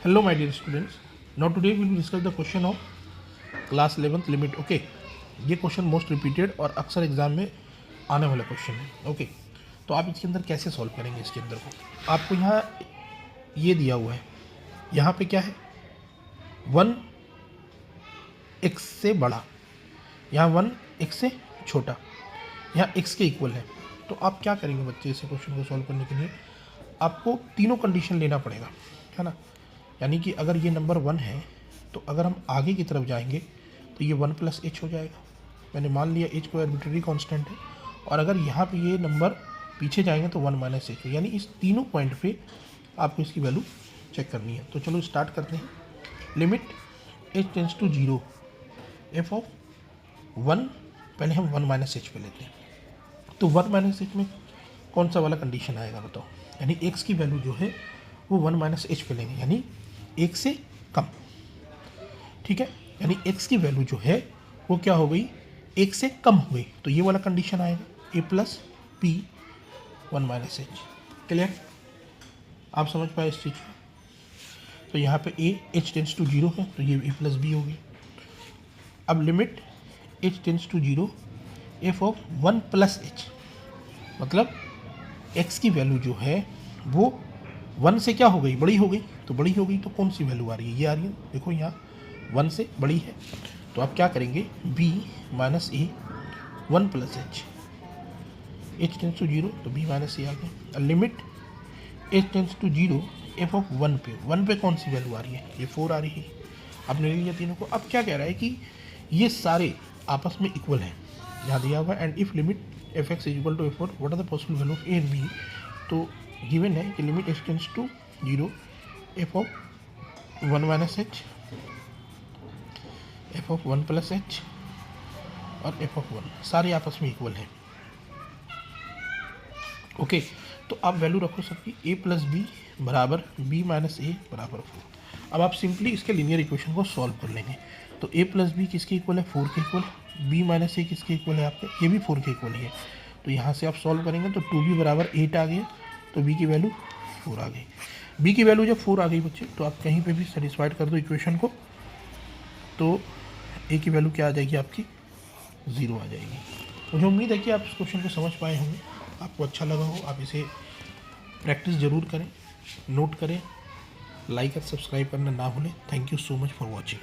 Hello my dear students, now today we will discuss the question of class 11th limit. Okay ये question most repeated और अक्सर exam में आने वाला question है. ओके तो आप इसके अंदर कैसे सॉल्व करेंगे. इसके अंदर को आपको यहाँ ये दिया हुआ है, यहाँ पे क्या है 1 x से बड़ा, यहाँ 1 x से छोटा, यहाँ x के इक्वल है. तो आप क्या करेंगे बच्चे, इस क्वेश्चन को सॉल्व करने के लिए आपको तीनों कंडीशन लेना पड़ेगा, है ना. यानी कि अगर ये नंबर 1 है तो अगर हम आगे की तरफ जाएंगे तो ये 1 + h हो जाएगा. मैंने मान लिया h कोई आर्बिट्रेरी कांस्टेंट है. और अगर यहाँ पे ये नंबर पीछे जाएंगे तो 1 - h, यानी इस तीनों पॉइंट पे आपको इसकी वैल्यू चेक करनी है. तो चलो स्टार्ट करते हैं. Limit h tends to 0 f of 1, पहले हम 1 - h पे लेते हैं. तो 1 - h में कौन सा वाला कंडीशन आएगा बताओ. यानी x की वैल्यू जो है वो 1 - h पे लेंगे, यानी 1 से कम. ठीक है, यानी x की वैल्यू जो है वो क्या हो गई, 1 से कम हो गई. तो ये वाला कंडीशन आएगा a + b 1 - h. क्लियर, आप समझ पाए इस चीज़ को. तो यहाँ पे a h टेंड्स टू 0 है तो ये a + b हो गई. अब limit h tends to 0 f of 1 + h, मतलब x की वैल्यू जो है वो 1 से क्या हो गई, बड़ी हो गई. तो बड़ी हो गई तो कौन सी वैल्यू आ रही है, ये आ रही है. देखो यहाँ 1 से बड़ी है. तो आप क्या करेंगे, b - a 1 + h, h tends to 0 तो b - a आ गया. Limit h tends to 0 f of 1 पे कौन सी वैल्यू आ रही है, ये 4 आ रही है. आपने ले लिया तीनों को. अब क्या कह रहा है कि ये सारे आपस में इक्वल हैं, यहाँ दिया हुआ. And if limit f(x) = f(4), what are the possible value of a and b. तो गिवन है कि limit h tends to 0 f of 1 - h, f of 1 + h और f ऑफ 1 सारे आपस में इक्वल हैं. ओके तो आप वैल्यू रखो सबकी, a + b बराबर b - a बराबर 4. अब आप सिंपली इसके लीनियर इक्वेशन को सॉल्व कर लेंगे. तो a + b किसके इक्वल है, 4 के इक्वल. b - a किसके इक्वल है आपके, ये भी 4 के इक्वल ही है. तो यहाँ से आप सॉल्व करेंगे तो 2b बराबर 8 आ गया. तो b की वैल्यू 4 आ गई. b की वैल्यू जब 4 आ गई बच्चे, तो आप कहीं पे भी सेटिस्फाइड कर दो इक्वेशन को, तो a की वैल्यू क्या आ जाएगी आपकी, 0 आ जाएगी. मुझे उम्मीद है कि आप इस क्वेश्चन को समझ पाए होंगे, आपको अच्छा लगा हो. आप इसे प्रैक्टिस ज़रूर करें, नोट करें, लाइक और सब्सक्राइब करना ना भूलें. Thank you so much for watching.